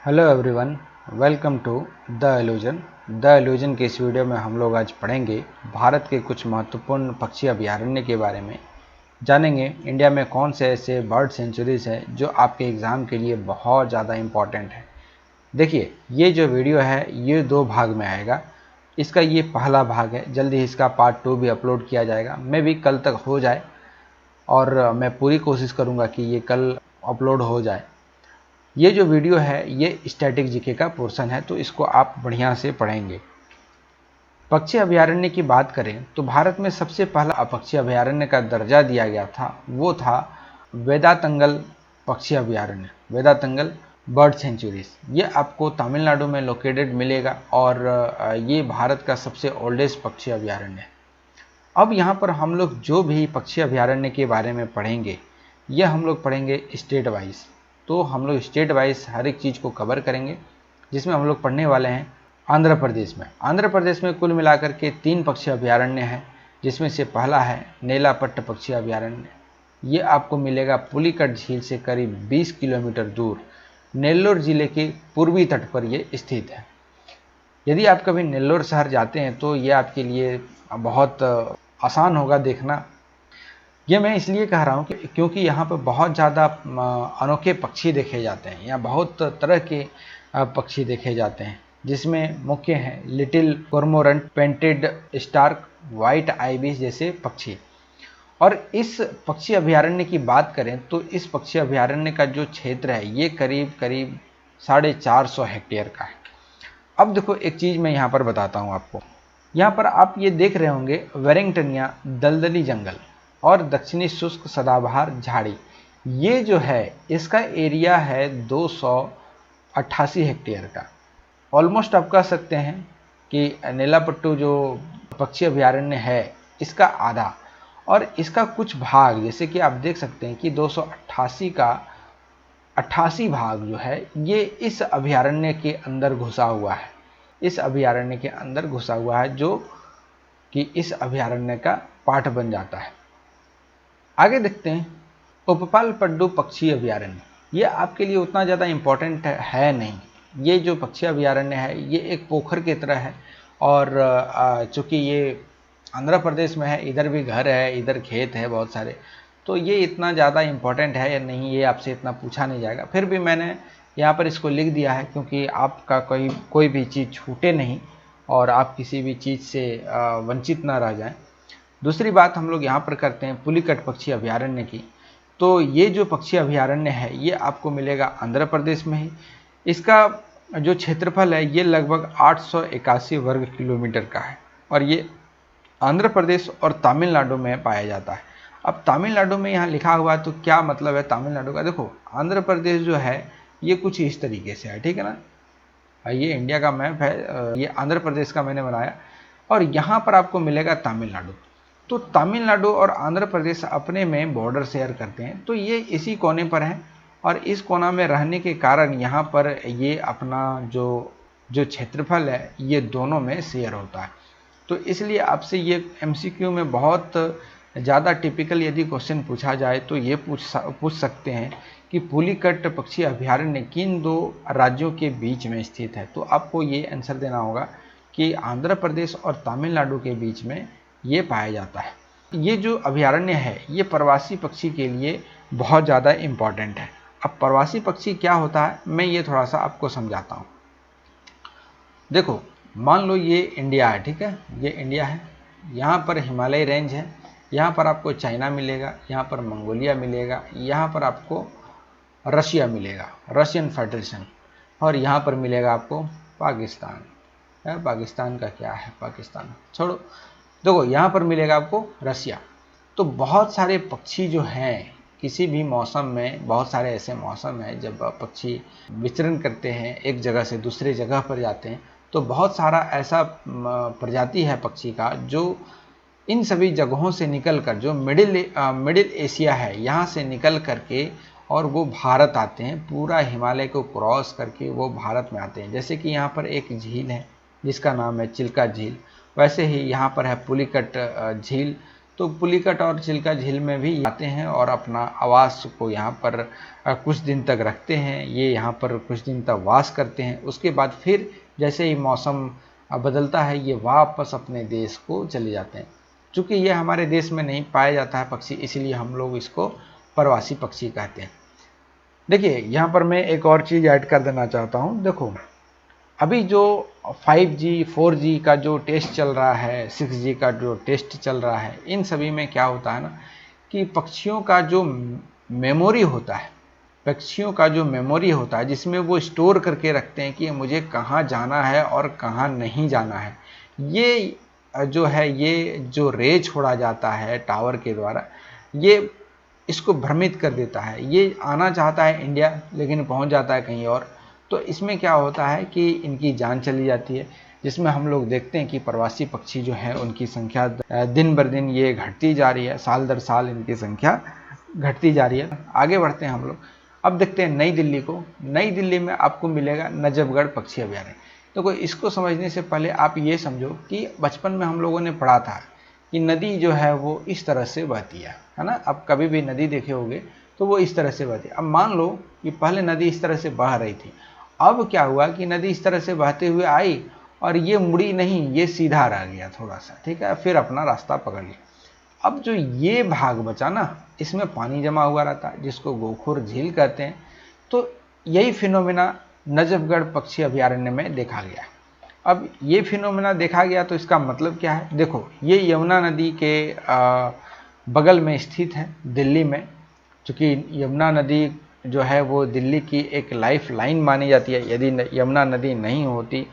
Hello everyone, welcome to the illusion के इस video में हम लोग आज पढ़ेंगे भारत के कुछ महत्वपूर्ण पक्षी अभयारण्य के बारे में। जानेंगे इंडिया में कौन से ऐसे बर्ड सेंचुरीज हैं जो आपके एग्ज़ाम के लिए बहुत ज़्यादा इम्पॉर्टेंट है। देखिए, ये जो वीडियो है ये 2 भाग में आएगा। इसका ये पहला भाग है, जल्दी ही इसका पार्ट 2 भी अपलोड किया जाएगा। मे भी कल तक हो जाए और मैं पूरी कोशिश करूँगा कि ये कल अपलोड हो जाए। ये जो वीडियो है ये स्टैटिक जीके का पोर्शन है, तो इसको आप बढ़िया से पढ़ेंगे। पक्षी अभयारण्य की बात करें तो भारत में सबसे पहला पक्षी अभयारण्य का दर्जा दिया गया था, वो था वेदातंगल पक्षी अभयारण्य, वेदातंगल बर्ड सेंचुरीज। ये आपको तमिलनाडु में लोकेटेड मिलेगा और ये भारत का सबसे ओल्डेस्ट पक्षी अभयारण्य है। अब यहाँ पर हम लोग जो भी पक्षी अभयारण्य के बारे में पढ़ेंगे, ये हम लोग पढ़ेंगे स्टेट वाइज। तो हम लोग स्टेट वाइज हर एक चीज़ को कवर करेंगे, जिसमें हम लोग पढ़ने वाले हैं आंध्र प्रदेश में। आंध्र प्रदेश में कुल मिलाकर के 3 पक्षी अभयारण्य हैं, जिसमें से पहला है नेलापट्ट पक्षी अभयारण्य। ये आपको मिलेगा पुलिकट झील से करीब 20 किलोमीटर दूर नेल्लोर जिले के पूर्वी तट पर ये स्थित है। यदि आप कभी नेल्लोर शहर जाते हैं तो ये आपके लिए बहुत आसान होगा देखना। ये मैं इसलिए कह रहा हूँ कि क्योंकि यहाँ पर बहुत ज़्यादा अनोखे पक्षी देखे जाते हैं। यहाँ बहुत तरह के पक्षी देखे जाते हैं, जिसमें मुख्य हैं little cormorant, painted stork, white ibis जैसे पक्षी। और इस पक्षी अभयारण्य की बात करें तो इस पक्षी अभयारण्य का जो क्षेत्र है ये करीब करीब 450 हेक्टेयर का है। अब देखो, एक चीज़ मैं यहाँ पर बताता हूँ आपको। यहाँ पर आप ये देख रहे होंगे वेरिंगटनिया दलदली जंगल और दक्षिणी शुष्क सदाबहार झाड़ी। ये जो है इसका एरिया है 288 हेक्टेयर का। ऑलमोस्ट आप कह सकते हैं कि नेलापट्टू जो पक्षी अभयारण्य है इसका आधा। और इसका कुछ भाग, जैसे कि आप देख सकते हैं कि 288 का 88 भाग जो है ये इस अभयारण्य के अंदर घुसा हुआ है। इस अभयारण्य के अंदर घुसा हुआ है, जो कि इस अभयारण्य का पार्ट बन जाता है। आगे देखते हैं उपपाल पड्डू पक्षी अभयारण्य। ये आपके लिए उतना ज़्यादा इम्पोर्टेंट है नहीं। ये जो पक्षी अभयारण्य है ये एक पोखर की तरह है, और चूँकि ये आंध्र प्रदेश में है, इधर भी घर है, इधर खेत है बहुत सारे, तो ये इतना ज़्यादा इम्पोर्टेंट है या नहीं ये आपसे इतना पूछा नहीं जाएगा। फिर भी मैंने यहाँ पर इसको लिख दिया है क्योंकि आपका कोई भी चीज़ छूटे नहीं और आप किसी भी चीज़ से वंचित ना रह जाएं। दूसरी बात हम लोग यहाँ पर करते हैं पुलिकट पक्षी अभयारण्य की। तो ये जो पक्षी अभयारण्य है ये आपको मिलेगा आंध्र प्रदेश में ही। इसका जो क्षेत्रफल है ये लगभग 881 वर्ग किलोमीटर का है, और ये आंध्र प्रदेश और तमिलनाडु में पाया जाता है। अब तमिलनाडु में यहाँ लिखा हुआ है तो क्या मतलब है तमिलनाडु का? देखो, आंध्र प्रदेश जो है ये कुछ इस तरीके से है, ठीक है ना। ये इंडिया का मैप है, ये आंध्र प्रदेश का मैंने बनाया, और यहाँ पर आपको मिलेगा तमिलनाडु। तो तमिलनाडु और आंध्र प्रदेश अपने में बॉर्डर शेयर करते हैं, तो ये इसी कोने पर है, और इस कोना में रहने के कारण यहाँ पर ये अपना जो क्षेत्रफल है ये दोनों में शेयर होता है। तो इसलिए आपसे ये एमसीक्यू में बहुत ज़्यादा टिपिकल यदि क्वेश्चन पूछा जाए तो ये पूछ सकते हैं कि पुलिकट पक्षी अभयारण्य किन 2 राज्यों के बीच में स्थित है। तो आपको ये आंसर देना होगा कि आंध्र प्रदेश और तमिलनाडु के बीच में ये पाया जाता है। ये जो अभयारण्य है ये प्रवासी पक्षी के लिए बहुत ज़्यादा इम्पॉर्टेंट है। अब प्रवासी पक्षी क्या होता है मैं ये थोड़ा सा आपको समझाता हूँ। देखो, मान लो ये इंडिया है, ठीक है, ये इंडिया है। यहाँ पर हिमालय रेंज है, यहाँ पर आपको चाइना मिलेगा, यहाँ पर मंगोलिया मिलेगा, यहाँ पर आपको रशिया मिलेगा, रशियन फेडरेशन, और यहाँ पर मिलेगा आपको पाकिस्तान। पाकिस्तान का क्या है, पाकिस्तान छोड़ो। देखो, यहाँ पर मिलेगा आपको रसिया। तो बहुत सारे पक्षी जो हैं किसी भी मौसम में, बहुत सारे ऐसे मौसम हैं जब पक्षी विचरण करते हैं, एक जगह से दूसरे जगह पर जाते हैं, तो बहुत सारा ऐसा प्रजाति है पक्षी का जो इन सभी जगहों से निकल कर, जो मिडिल एशिया है यहाँ से निकल करके और वो भारत आते हैं, पूरा हिमालय को क्रॉस करके वो भारत में आते हैं। जैसे कि यहाँ पर एक झील है जिसका नाम है चिल्का झील, वैसे ही यहाँ पर है पुलिकट झील। तो पुलिकट और चिल्का झील में भी आते हैं और अपना आवास को यहाँ पर कुछ दिन तक रखते हैं। ये यहाँ पर कुछ दिन तक वास करते हैं। उसके बाद फिर जैसे ही मौसम बदलता है ये वापस अपने देश को चले जाते हैं। चूँकि ये हमारे देश में नहीं पाया जाता है पक्षी, इसीलिए हम लोग इसको प्रवासी पक्षी कहते हैं। देखिए यहाँ पर मैं एक और चीज़ ऐड कर देना चाहता हूँ। देखो अभी जो 5G 4G का जो टेस्ट चल रहा है, 6G का जो टेस्ट चल रहा है, इन सभी में क्या होता है ना कि पक्षियों का जो मेमोरी होता है, पक्षियों का जो मेमोरी होता है जिसमें वो स्टोर करके रखते हैं कि मुझे कहाँ जाना है और कहाँ नहीं जाना है, ये जो है ये जो रे छोड़ा जाता है टावर के द्वारा, ये इसको भ्रमित कर देता है। ये आना चाहता है इंडिया लेकिन पहुंच जाता है कहीं और। तो इसमें क्या होता है कि इनकी जान चली जाती है, जिसमें हम लोग देखते हैं कि प्रवासी पक्षी जो हैं उनकी संख्या दिन बर दिन ये घटती जा रही है, साल दर साल इनकी संख्या घटती जा रही है। आगे बढ़ते हैं हम लोग। अब देखते हैं नई दिल्ली को। नई दिल्ली में आपको मिलेगा नजफगढ़ पक्षी अभयारण्य। तो कोई इसको समझने से पहले आप ये समझो कि बचपन में हम लोगों ने पढ़ा था कि नदी जो है वो इस तरह से बहती है ना। अब कभी भी नदी देखे होंगे तो वो इस तरह से बहती है। अब मान लो कि पहले नदी इस तरह से बह रही थी, अब क्या हुआ कि नदी इस तरह से बहते हुए आई और ये मुड़ी नहीं, ये सीधा रह गया थोड़ा सा, ठीक है, फिर अपना रास्ता पकड़ लिया। अब जो ये भाग बचा ना, इसमें पानी जमा हुआ रहता है जिसको गोखुर झील कहते हैं। तो यही फिनोमिना नजफगढ़ पक्षी अभयारण्य में देखा गया। अब ये फिनोमिना देखा गया तो इसका मतलब क्या है? देखो ये यमुना नदी के बगल में स्थित है दिल्ली में। चूँकि यमुना नदी जो है वो दिल्ली की एक लाइफ लाइन मानी जाती है। यदि यमुना नदी नहीं होती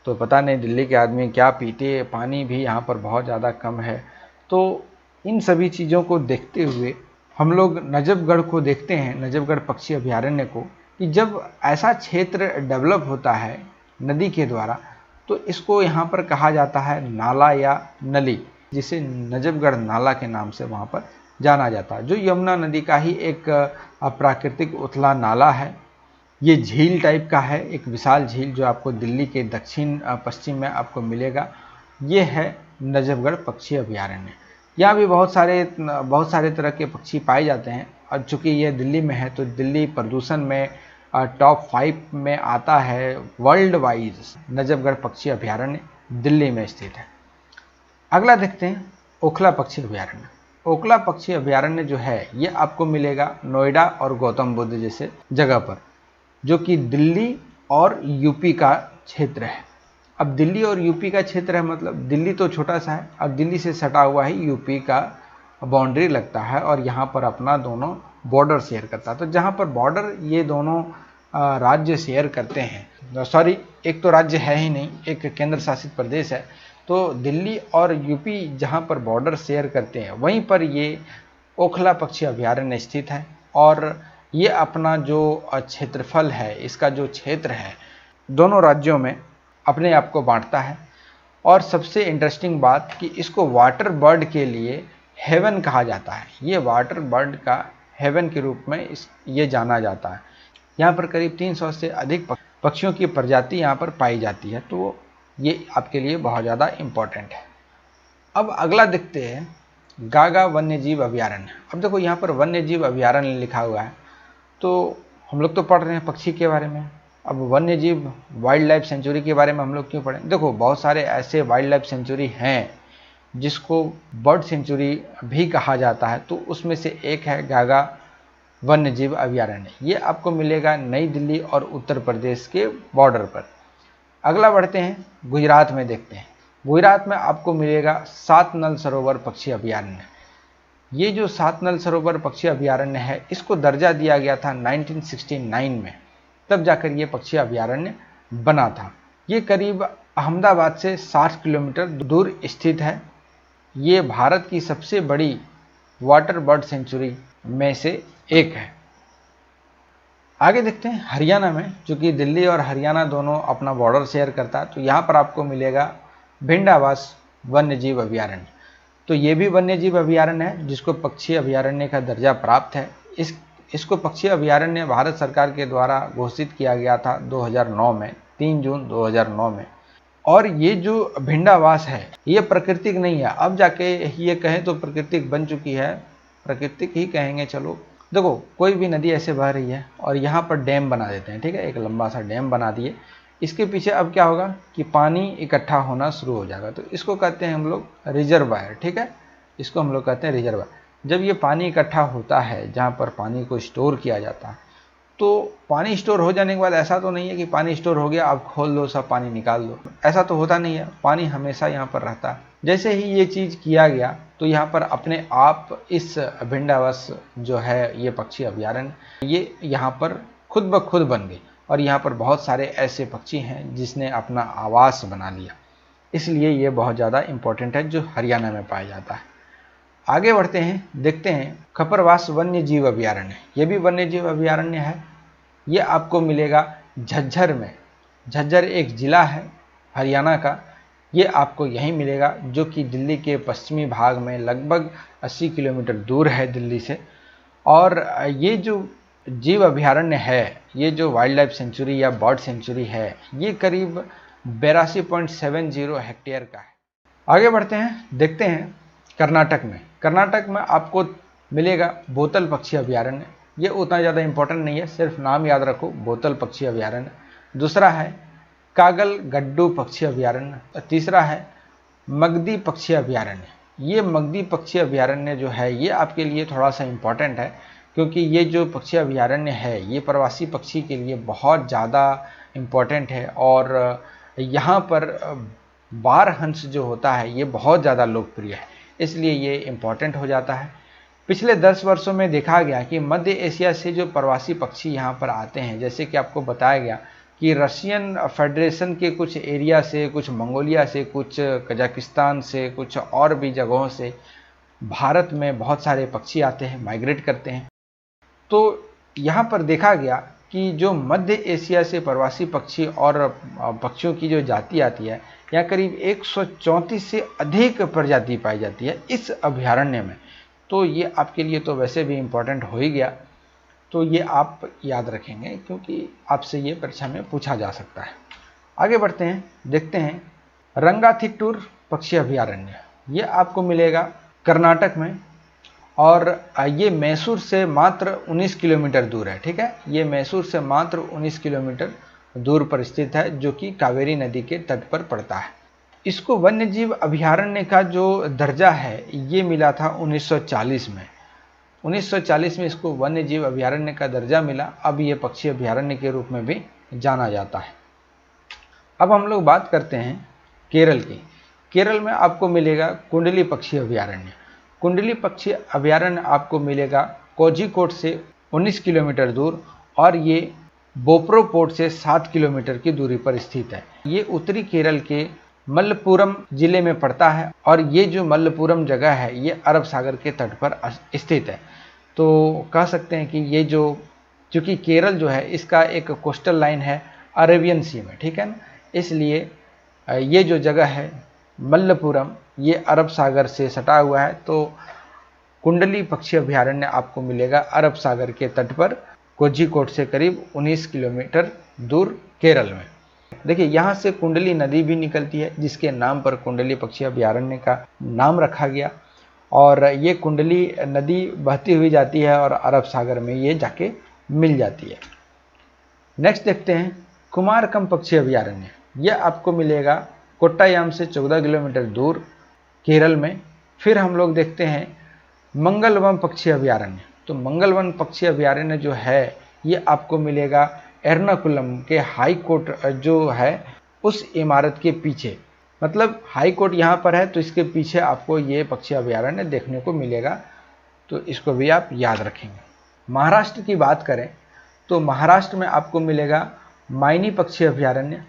तो पता नहीं दिल्ली के आदमी क्या पीते। पानी भी यहाँ पर बहुत ज़्यादा कम है। तो इन सभी चीज़ों को देखते हुए हम लोग नजफगढ़ को देखते हैं, नजफगढ़ पक्षी अभयारण्य को, कि जब ऐसा क्षेत्र डेवलप होता है नदी के द्वारा तो इसको यहाँ पर कहा जाता है नाला या नली, जिसे नजफगढ़ नाला के नाम से वहाँ पर जाना जाता है, जो यमुना नदी का ही एक प्राकृतिक उथला नाला है। ये झील टाइप का है, एक विशाल झील जो आपको दिल्ली के दक्षिण पश्चिम में आपको मिलेगा। ये है नजफगढ़ पक्षी अभयारण्य। यहाँ भी बहुत सारे तरह के पक्षी पाए जाते हैं। और चूँकि ये दिल्ली में है तो दिल्ली प्रदूषण में टॉप 5 में आता है वर्ल्ड वाइज। नजफगढ़ पक्षी अभयारण्य दिल्ली में स्थित है। अगला देखते हैं ओखला पक्षी अभयारण्य। ओखला पक्षी अभयारण्य जो है ये आपको मिलेगा नोएडा और गौतम बुद्ध जैसे जगह पर, जो कि दिल्ली और यूपी का क्षेत्र है। अब दिल्ली और यूपी का क्षेत्र है मतलब दिल्ली तो छोटा सा है, अब दिल्ली से सटा हुआ ही यूपी का बाउंड्री लगता है और यहाँ पर अपना दोनों बॉर्डर शेयर करता है। तो जहाँ पर बॉर्डर ये दोनों राज्य शेयर करते हैं, सॉरी एक तो राज्य है ही नहीं, एक केंद्र शासित प्रदेश है। तो दिल्ली और यूपी जहाँ पर बॉर्डर शेयर करते हैं वहीं पर ये ओखला पक्षी अभयारण्य स्थित है। और ये अपना जो क्षेत्रफल है, इसका जो क्षेत्र है दोनों राज्यों में अपने आप को बांटता है। और सबसे इंटरेस्टिंग बात कि इसको वाटर बर्ड के लिए हेवन कहा जाता है। ये वाटर बर्ड का हेवन के रूप में ये जाना जाता है। यहाँ पर करीब 300 से अधिक पक्षियों की प्रजाति यहाँ पर पाई जाती है। तो ये आपके लिए बहुत ज़्यादा इम्पोर्टेंट है। अब अगला देखते हैं गागा वन्यजीव अभयारण्य। अब देखो यहाँ पर वन्यजीव अभयारण्य लिखा हुआ है, तो हम लोग तो पढ़ रहे हैं पक्षी के बारे में। अब वन्यजीव वाइल्ड लाइफ सेंचुरी के बारे में हम लोग क्यों पढ़ें? देखो बहुत सारे ऐसे वाइल्ड लाइफ सेंचुरी हैं जिसको बर्ड सेंचुरी भी कहा जाता है। तो उसमें से एक है गागा वन्यजीव अभयारण्य। ये आपको मिलेगा नई दिल्ली और उत्तर प्रदेश के बॉर्डर पर। अगला बढ़ते हैं गुजरात में देखते हैं। गुजरात में आपको मिलेगा सात नल सरोवर पक्षी अभयारण्य। ये जो सात नल सरोवर पक्षी अभयारण्य है इसको दर्जा दिया गया था 1969 में, तब जाकर ये पक्षी अभयारण्य बना था। ये करीब अहमदाबाद से 60 किलोमीटर दूर स्थित है। ये भारत की सबसे बड़ी वाटर बर्ड सेंचुरी में से एक है। आगे देखते हैं हरियाणा में, चूँकि दिल्ली और हरियाणा दोनों अपना बॉर्डर शेयर करता है, तो यहाँ पर आपको मिलेगा भिंडावास वन्यजीव अभयारण्य। तो ये भी वन्यजीव अभयारण्य है जिसको पक्षी अभयारण्य का दर्जा प्राप्त है। इसको पक्षी अभयारण्य भारत सरकार के द्वारा घोषित किया गया था 2009 में, 3 जून 2009 में। और ये जो भिंडावास है ये प्राकृतिक नहीं है, अब जाके ये कहें तो प्राकृतिक बन चुकी है, प्राकृतिक ही कहेंगे चलो। देखो कोई भी नदी ऐसे बह रही है और यहाँ पर डैम बना देते हैं, ठीक है, एक लंबा सा डैम बना दिए, इसके पीछे अब क्या होगा कि पानी इकट्ठा होना शुरू हो जाएगा, तो इसको कहते हैं हम लोग रिजर्वायर, ठीक है, इसको हम लोग कहते हैं रिजर्वायर। जब ये पानी इकट्ठा होता है जहाँ पर पानी को स्टोर किया जाता है, तो पानी स्टोर हो जाने के बाद ऐसा तो नहीं है कि पानी स्टोर हो गया आप खोल दो सब पानी निकाल दो, ऐसा तो होता नहीं है, पानी हमेशा यहाँ पर रहता है। जैसे ही ये चीज़ किया गया तो यहाँ पर अपने आप इस भिंडावस जो है ये पक्षी अभयारण्य ये यहाँ पर खुद ब खुद बन गई और यहाँ पर बहुत सारे ऐसे पक्षी हैं जिसने अपना आवास बना लिया, इसलिए ये बहुत ज़्यादा इम्पोर्टेंट है जो हरियाणा में पाया जाता है। आगे बढ़ते हैं, देखते हैं खपरवास वन्य जीव अभयारण्य, ये भी वन्य जीव अभयारण्य है, ये आपको मिलेगा झज्जर में। झज्जर एक ज़िला है हरियाणा का, ये आपको यहीं मिलेगा जो कि दिल्ली के पश्चिमी भाग में लगभग 80 किलोमीटर दूर है दिल्ली से। और ये जो जीव अभयारण्य है, ये जो वाइल्ड लाइफ सेंचुरी या बर्ड सेंचुरी है, ये करीब 82.70 हेक्टेयर का है। आगे बढ़ते हैं, देखते हैं कर्नाटक में। कर्नाटक में आपको मिलेगा बोतल पक्षी अभयारण्य, ये उतना ज़्यादा इंपॉर्टेंट नहीं है, सिर्फ नाम याद रखो बोतल पक्षी अभयारण्य। दूसरा है कागल गड्डू पक्षी अभयारण्य। तीसरा है मगदी पक्षी अभयारण्य। ये मगदी पक्षी अभयारण्य जो है ये आपके लिए थोड़ा सा इम्पॉर्टेंट है, क्योंकि ये जो पक्षी अभयारण्य है ये प्रवासी पक्षी के लिए बहुत ज़्यादा इम्पॉर्टेंट है और यहाँ पर बार हंस जो होता है ये बहुत ज़्यादा लोकप्रिय है, इसलिए ये इम्पॉर्टेंट हो जाता है। पिछले 10 वर्षों में देखा गया कि मध्य एशिया से जो प्रवासी पक्षी यहाँ पर आते हैं, जैसे कि आपको बताया गया कि रशियन फेडरेशन के कुछ एरिया से, कुछ मंगोलिया से, कुछ कजाकिस्तान से, कुछ और भी जगहों से भारत में बहुत सारे पक्षी आते हैं, माइग्रेट करते हैं। तो यहाँ पर देखा गया कि जो मध्य एशिया से प्रवासी पक्षी और पक्षियों की जो जाति आती है, यहाँ करीब 134 से अधिक प्रजाति पाई जाती है इस अभयारण्य में। तो ये आपके लिए तो वैसे भी इम्पोर्टेंट हो ही गया, तो ये आप याद रखेंगे क्योंकि आपसे ये परीक्षा में पूछा जा सकता है। आगे बढ़ते हैं, देखते हैं रंगाथिट्टूर पक्षी अभयारण्य, ये आपको मिलेगा कर्नाटक में और ये मैसूर से मात्र 19 किलोमीटर दूर है, ठीक है, ये मैसूर से मात्र 19 किलोमीटर दूर पर स्थित है जो कि कावेरी नदी के तट पर पड़ता है। इसको वन्यजीव अभयारण्य का जो दर्जा है ये मिला था 1940 में। 1940 में इसको वन्यजीव अभयारण्य का दर्जा मिला, अब ये पक्षी अभयारण्य के रूप में भी जाना जाता है। अब हम लोग बात करते हैं केरल की। केरल में आपको मिलेगा कुंडली पक्षी अभयारण्य। कुंडली पक्षी अभयारण्य आपको मिलेगा कोझिकोड से 19 किलोमीटर दूर और ये बोप्रो पोर्ट से 7 किलोमीटर की दूरी पर स्थित है। ये उत्तरी केरल के मल्लपुरम जिले में पड़ता है और ये जो मल्लपुरम जगह है ये अरब सागर के तट पर स्थित है। तो कह सकते हैं कि ये जो, चूँकि केरल जो है इसका एक कोस्टल लाइन है अरेबियन सी में, ठीक है ना, इसलिए ये जो जगह है मल्लपुरम ये अरब सागर से सटा हुआ है। तो कुंडली पक्षी अभयारण्य आपको मिलेगा अरब सागर के तट पर कोझिकोड से करीब 19 किलोमीटर दूर केरल में। देखिए यहाँ से कुंडली नदी भी निकलती है जिसके नाम पर कुंडली पक्षी अभयारण्य का नाम रखा गया और ये कुंडली नदी बहती हुई जाती है और अरब सागर में ये जाके मिल जाती है। नेक्स्ट देखते हैं कुमारकम पक्षी अभयारण्य, यह आपको मिलेगा कोट्टायाम से 14 किलोमीटर दूर केरल में। फिर हम लोग देखते हैं मंगलवम पक्षी अभयारण्य। तो मंगलवन पक्षी अभयारण्य जो है ये आपको मिलेगा एर्नाकुलम के हाई कोर्ट जो है उस इमारत के पीछे, मतलब हाई कोर्ट यहाँ पर है तो इसके पीछे आपको ये पक्षी अभयारण्य देखने को मिलेगा, तो इसको भी आप याद रखेंगे। महाराष्ट्र की बात करें तो महाराष्ट्र में आपको मिलेगा मायनी पक्षी अभयारण्य।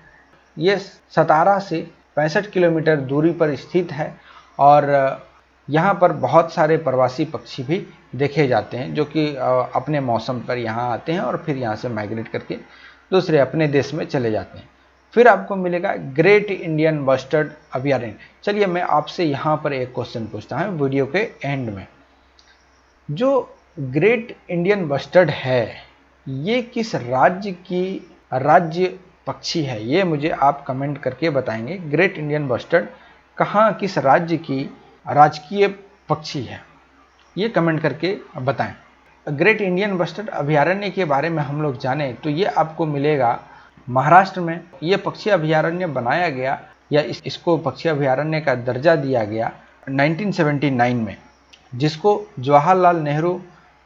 ये सतारा से 65 किलोमीटर दूरी पर स्थित है और यहाँ पर बहुत सारे प्रवासी पक्षी भी देखे जाते हैं जो कि अपने मौसम पर यहाँ आते हैं और फिर यहाँ से माइग्रेट करके दूसरे अपने देश में चले जाते हैं। फिर आपको मिलेगा ग्रेट इंडियन बस्टर्ड अभयारण्य। चलिए मैं आपसे यहाँ पर एक क्वेश्चन पूछता हूँ वीडियो के एंड में, जो ग्रेट इंडियन बस्टर्ड है ये किस राज्य पक्षी है, ये मुझे आप कमेंट करके बताएंगे। ग्रेट इंडियन बस्टर्ड कहाँ, किस राज्य की राजकीय पक्षी है, ये कमेंट करके बताएं। ग्रेट इंडियन बस्टर्ड अभयारण्य के बारे में हम लोग जाने तो ये आपको मिलेगा महाराष्ट्र में। ये पक्षी अभयारण्य बनाया गया या इसको पक्षी अभयारण्य का दर्जा दिया गया 1979 में, जिसको जवाहरलाल नेहरू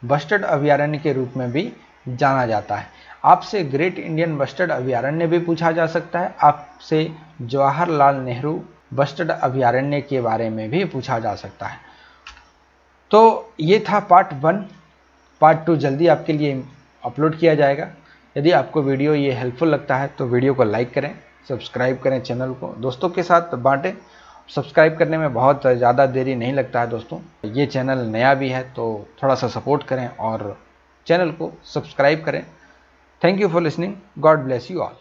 बस्टर्ड अभयारण्य के रूप में भी जाना जाता है। आपसे ग्रेट इंडियन बस्टर्ड अभयारण्य भी पूछा जा सकता है, आपसे जवाहरलाल नेहरू बस्टर्ड अभयारण्य के बारे में भी पूछा जा सकता है। तो ये था पार्ट 1। पार्ट 2 जल्दी आपके लिए अपलोड किया जाएगा। यदि आपको वीडियो ये हेल्पफुल लगता है तो वीडियो को लाइक करें, सब्सक्राइब करें, चैनल को दोस्तों के साथ बांटें। सब्सक्राइब करने में बहुत ज़्यादा देरी नहीं लगता है दोस्तों। ये चैनल नया भी है तो थोड़ा सा सपोर्ट करें और चैनल को सब्सक्राइब करें। Thank you for listening. God bless you all.